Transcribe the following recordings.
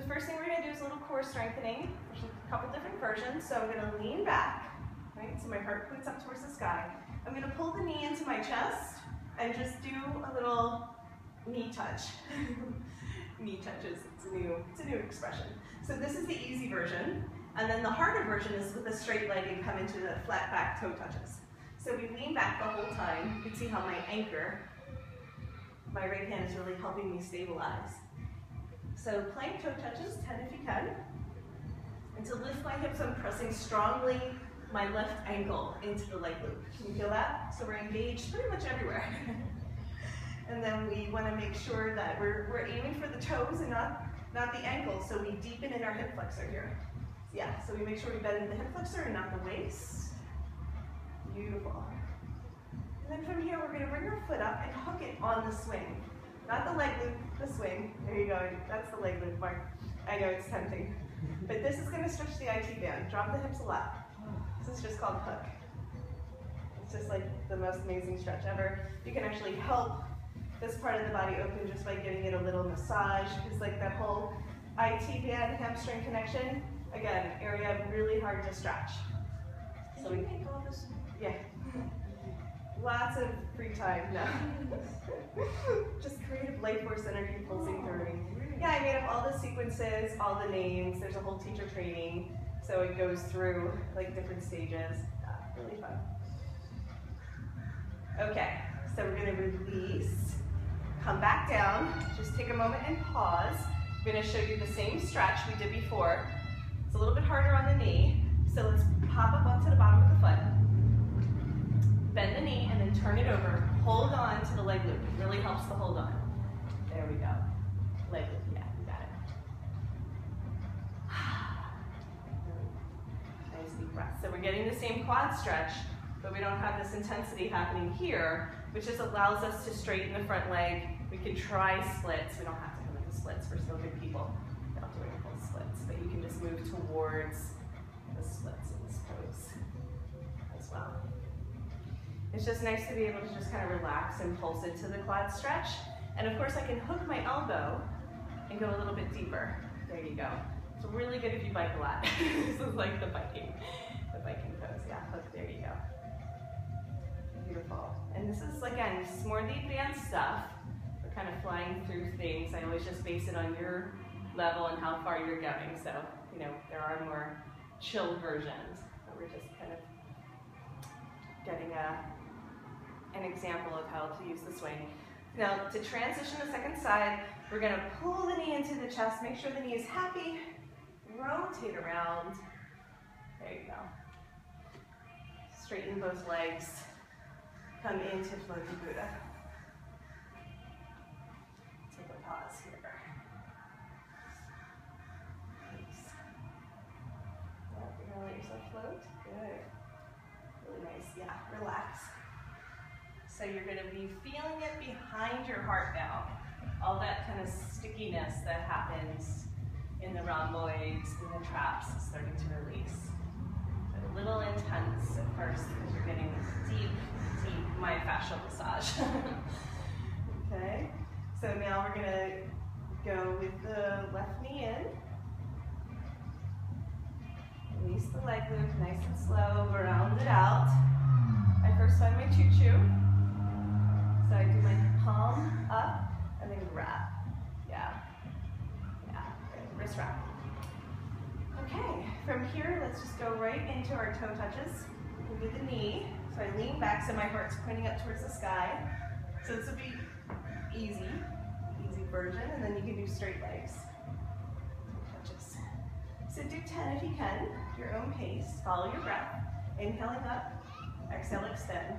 the first thing we're going to do is a little core strengthening. There's a couple different versions. So I'm going to lean back, right? So my heart points up towards the sky. I'm going to pull the knee into my chest and just do a little knee touch. Knee touches, it's a new expression. So this is the easy version. And then the harder version is with a straight leg and come into the flat back toe touches. So we lean back the whole time. You can see how my anchor, my right hand is really helping me stabilize. So plank toe touches, 10 if you can. And to lift my hips, I'm pressing strongly my left ankle into the leg loop. Can you feel that? So we're engaged pretty much everywhere. And then we want to make sure that we're aiming for the toes and not the ankles. So we deepen in our hip flexor here. Yeah, so we make sure we bend in the hip flexor and not the waist. Beautiful. And then from here, we're going to bring our foot up and hook it on the swing. Not the leg loop, the swing. There you go. That's the leg loop, Mark. I know it's tempting. But this is going to stretch the IT band. Drop the hips a lot. This is just called hook. It's just like the most amazing stretch ever. You can actually help this part of the body open just by giving it a little massage. Because like that whole IT band hamstring connection, again, area really hard to stretch. So we make all this. Yeah. Lots of free time now. Just creative life force energy pulsing through me. Yeah, I made up all the sequences, all the names. There's a whole teacher training, so it goes through like different stages. Really fun. Okay, so we're going to release, come back down. Just take a moment and pause. I'm going to show you the same stretch we did before. It's a little bit harder on the knee, so let's pop up onto the bottom of the foot. Bend the knee and then turn it over. Hold on to the leg loop. It really helps to hold on. There we go. Leg loop, yeah, you got it. Nice deep breath. So we're getting the same quad stretch, but we don't have this intensity happening here, which just allows us to straighten the front leg. We can try splits. We don't have to go into splits. We're still good people. We're not doing full splits, but you can just move towards the splits in this pose as well. It's just nice to be able to just kind of relax and pulse into the quad stretch. And of course I can hook my elbow and go a little bit deeper. There you go. It's really good if you bike a lot. This is like the biking pose. Yeah, hook, there you go. Beautiful. And this is, again, this is more the advanced stuff. We're kind of flying through things. I always just base it on your level and how far you're going. So, you know, there are more chill versions. But we're just kind of getting an example of how to use the swing. Now, to transition the second side, we're going to pull the knee into the chest, make sure the knee is happy, rotate around. There you go. Straighten both legs, come into floating Buddha. Take a pause here. Nice. Yep, you're going to let yourself float. Good. Really nice. Yeah, relax. So you're going to be feeling it behind your heart now. All that kind of stickiness that happens in the rhomboids and the traps is starting to release. But a little intense at first because you're getting deep, deep myofascial massage. Okay, so now we're going to go with the left knee in. Release the leg loop, nice and slow, round it out. I first find my choo-choo. So I do my palm up and then grab. Yeah. Yeah. Good. Wrist wrap. Okay. From here, let's just go right into our toe touches. We do the knee. So I lean back so my heart's pointing up towards the sky. So this will be easy version, and then you can do straight legs. Toe touches. So do 10 if you can, your own pace. Follow your breath. Inhaling up. Exhale, extend.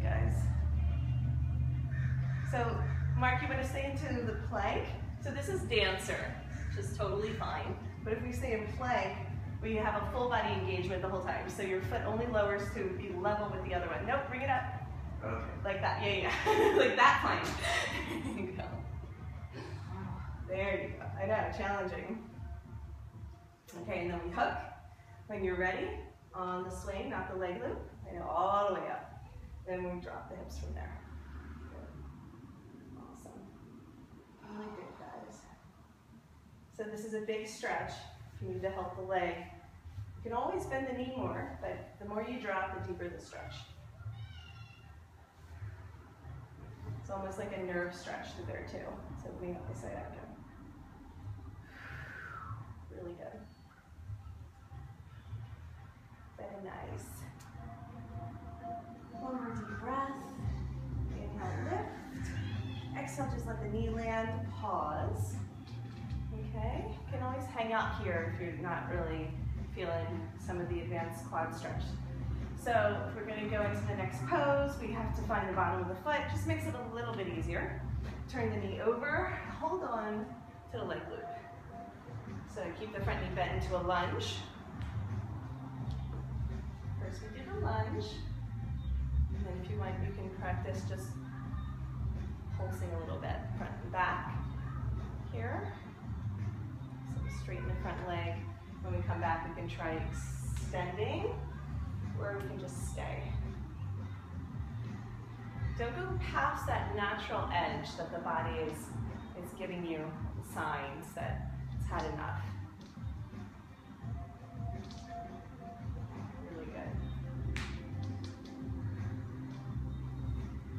Guys. So, Mark, you want to stay into the plank? So this is dancer, which is totally fine. But if we stay in plank, we have a full body engagement the whole time. So your foot only lowers to be level with the other one. Nope, bring it up. Okay. Like that, yeah. Like that plank. There you go. There you go. I know, challenging. Okay, and then we hook. When you're ready, on the swing, not the leg loop. I know, all the way up. Then we drop the hips from there. So this is a big stretch if you need to help the leg. You can always bend the knee more, but the more you drop, the deeper the stretch. It's almost like a nerve stretch through there too. So lean up the side out again. Really good. Very nice. One more deep breath. Inhale, lift. Exhale, just let the knee land. Pause. Okay. You can always hang out here if you're not really feeling some of the advanced quad stretch. So if we're going to go into the next pose, we have to find the bottom of the foot. Just makes it a little bit easier. Turn the knee over. Hold on to the leg loop. So keep the front knee bent into a lunge. First we do the lunge. And then if you want, you can practice just pulsing a little bit, front and back here. So straighten the front leg. When we come back, we can try extending, or we can just stay. Don't go past that natural edge that the body is giving you signs that it's had enough. Really good.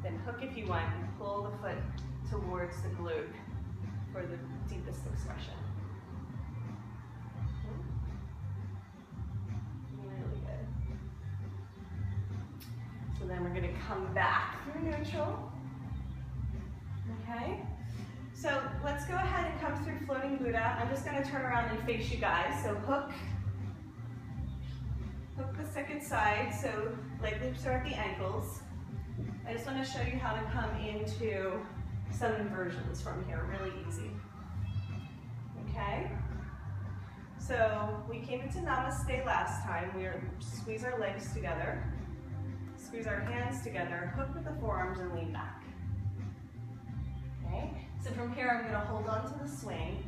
Then hook if you want, and pull the foot towards the glute for the deepest expression. Really good. So then we're going to come back through neutral. Okay? So let's go ahead and come through floating Buddha. I'm just going to turn around and face you guys. So hook the second side, so leg loops are at the ankles. I just want to show you how to come into some inversions from here, really easy. Okay? So we came into Namaste last time. We squeeze our legs together, squeeze our hands together, hook with the forearms and lean back. Okay? So from here I'm going to hold on to the swing.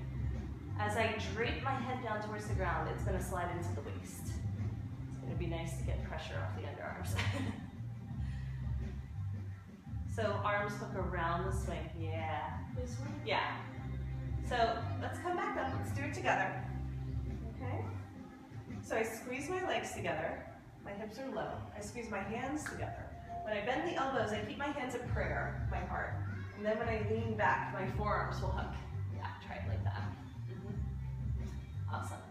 As I drape my head down towards the ground, it's going to slide into the waist. It's going to be nice to get pressure off the underarms. So arms hook around the swing. Yeah. This way? Yeah. So let's come back up. Let's do it together. Okay? So I squeeze my legs together. My hips are low. I squeeze my hands together. When I bend the elbows, I keep my hands at prayer, my heart. And then when I lean back, my forearms will hook. Yeah, try it like that. Awesome.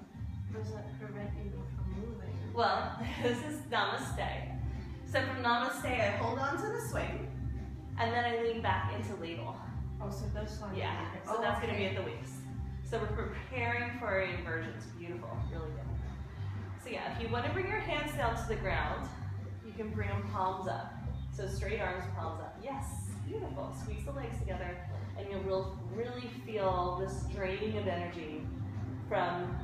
Does that prevent you from moving? Well, this is Namaste. So from Namaste, I hold on to the swing, and then I lean back into ladle. Oh, so that's not. Yeah, so that's going to be at the waist. So we're preparing for our inversions. Beautiful, really good. So yeah, if you want to bring your hands down to the ground, you can bring them palms up. So straight arms, palms up. Yes, beautiful. Squeeze the legs together, and you'll really feel this draining of energy from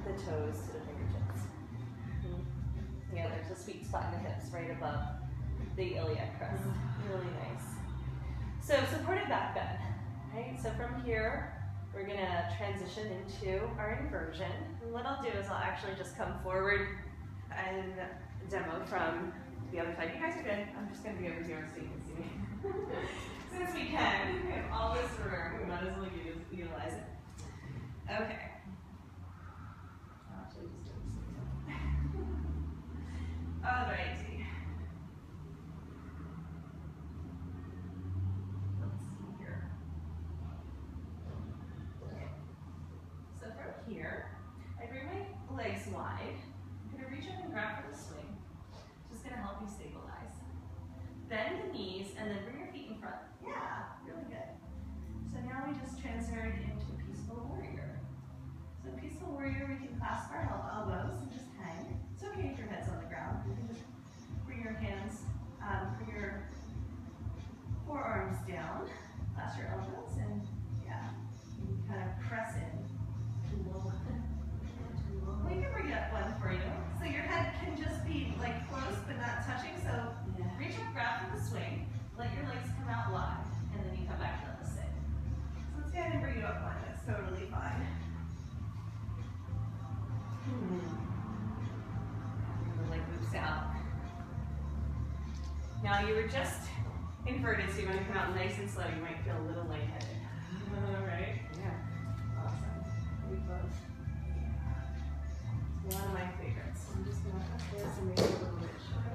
the toes to the fingertips. Yeah, there's a sweet spot in the hips right above the iliac crest. Really nice. So supported back bend. Right? So from here, we're going to transition into our inversion. And what I'll do is I'll actually just come forward and demo from the other side. You guys are good. I'm just going to be over here so you can see me. Since we can, we have all this room, we might as well utilize it. Okay. I'll actually just do this. All righty. Let's see here. Okay. So from here, I bring my legs wide. I'm going to reach up and grab for the swing. Just going to help you stabilize. Bend the knees and then bring your feet in front. Yeah, really good. So now we just transferred into peaceful warrior. So peaceful warrior, we can clasp our elbows and just hang. It's okay if your head's on the ground. You can just bring your hands, bring your forearms down, clasp your elbows, and yeah, you can kind of press in. We can bring it up one for you. So your head can just be like close but not touching. So reach up, grab for the swing, let your legs come out wide, and then you come back to let this sit. So let's go ahead and bring you up one. That's totally fine. The leg moves out. Now you were just inverted, so you want to come out nice and slow. You might feel a little lightheaded. All right? Yeah. Awesome. be close. It's one of my favorites. I'm just going to cut this and make it a little bit shorter.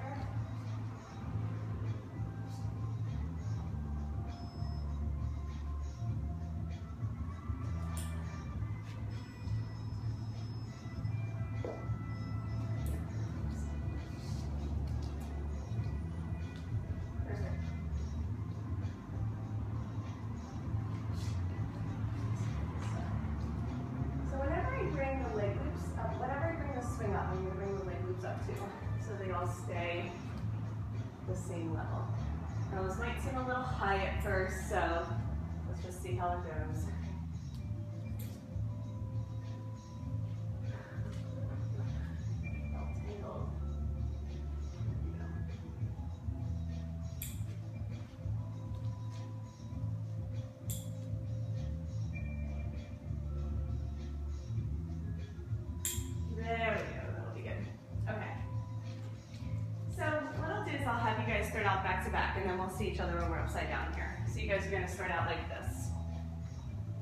Stay the same level. Now this might seem a little high at first, so let's just see how it goes. All tangled. There we go, that'll be good. Okay. So what I'll do is I'll have you guys start out back to back, and then we'll see each other when we're upside down here. So you guys are going to start out like this.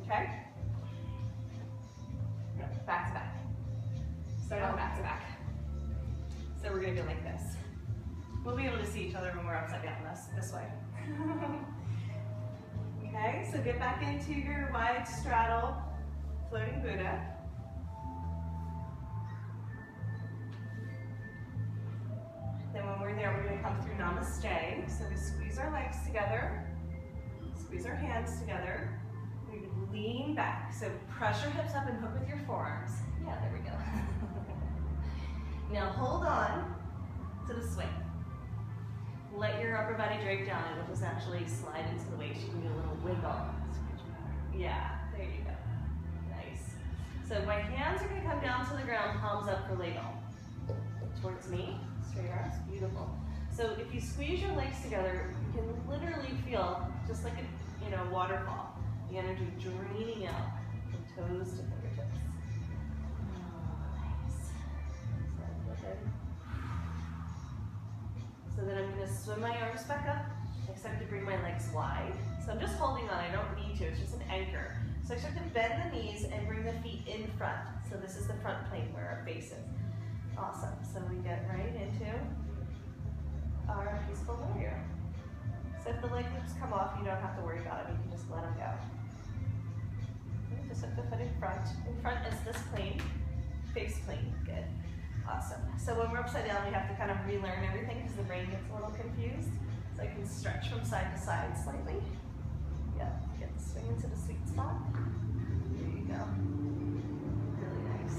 Okay? Back to back. Start out back to back. So we're going to go like this. We'll be able to see each other when we're upside down this way. Okay, so get back into your wide straddle, floating Buddha. Then when we're there, we're going to come through Namaste. So we squeeze our legs together, squeeze our hands together. We lean back. So press your hips up and hook with your forearms. Yeah, there we go. Now hold on to the swing. Let your upper body drape down. It'll just naturally slide into the waist. You can do a little wiggle. Yeah, there you go. Nice. So my hands are going to come down to the ground, palms up for ladle. Towards me. Straight arms, beautiful. So if you squeeze your legs together, you can literally feel just like a waterfall. The energy draining out from toes to fingertips. Nice. So then I'm going to swim my arms back up. I start to bring my legs wide. So I'm just holding on. I don't need to. It's just an anchor. So I start to bend the knees and bring the feet in front. So this is the front plane where our face is. Awesome. So we get right into our peaceful warrior. So if the leg loops come off, you don't have to worry about it. You can just let them go. Just hook the foot in front. In front is this plane, face plane. Good. Awesome. So when we're upside down, we have to kind of relearn everything because the brain gets a little confused. So I can stretch from side to side slightly. Yeah. Get the swing into the sweet spot. There you go. Really nice.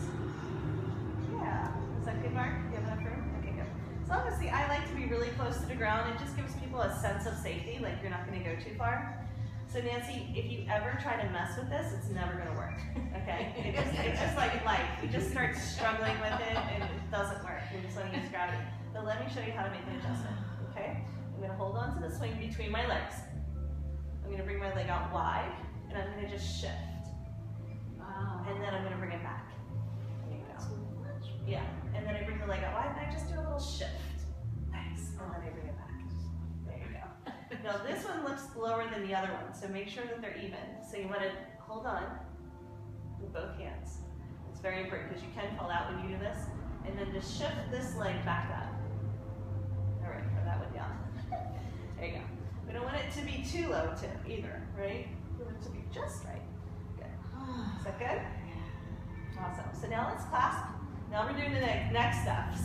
Yeah. Is that good, Mark? Do you have enough room? Okay, good. So obviously, I like to be really close to the ground. It just gives people a sense of safety, like you're not going to go too far. So Nancy, if you ever try to mess with this, it's never going to work. Okay? It's just like life. You just start struggling with it, and it doesn't work. You're just letting use gravity. But let me show you how to make an adjustment. Okay? I'm going to hold on to the swing between my legs. I'm going to bring my leg out wide, and I'm going to just shift. Wow. And then I'm going to bring it back. There you go. Yeah. And then I bring the leg out wide, and I just do a little shift. Nice. And then I bring it back. There you go. Now this one looks lower than the other one, so make sure that they're even. So you want to hold on with both hands. It's very important because you can fall out when you do this. And then just shift this leg back up. All right, throw that one down. There you go. We don't want it to be too low either, right? We want it to be just right. Good. Is that good? Awesome. So now let's clasp. Now we're doing the next steps.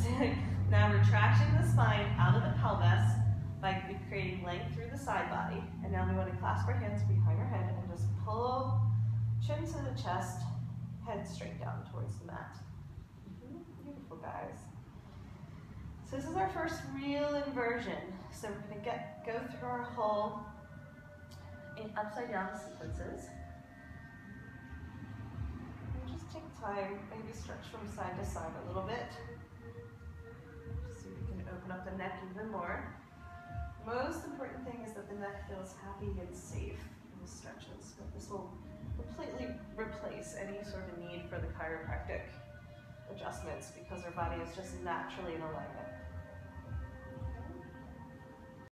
Now retraction the spine out of the pelvis by creating length through the side body. And now we want to clasp our hands behind our head and just pull chin to the chest, head straight down towards the mat. Beautiful, guys. So this is our first real inversion. So we're going to go through our whole in upside down sequences. And just take time, maybe stretch from side to side a little bit. Just so you can open up the neck even more. Most important thing is that the neck feels happy and safe in the stretches. But this will completely replace any sort of need for the chiropractic adjustments because our body is just naturally in alignment.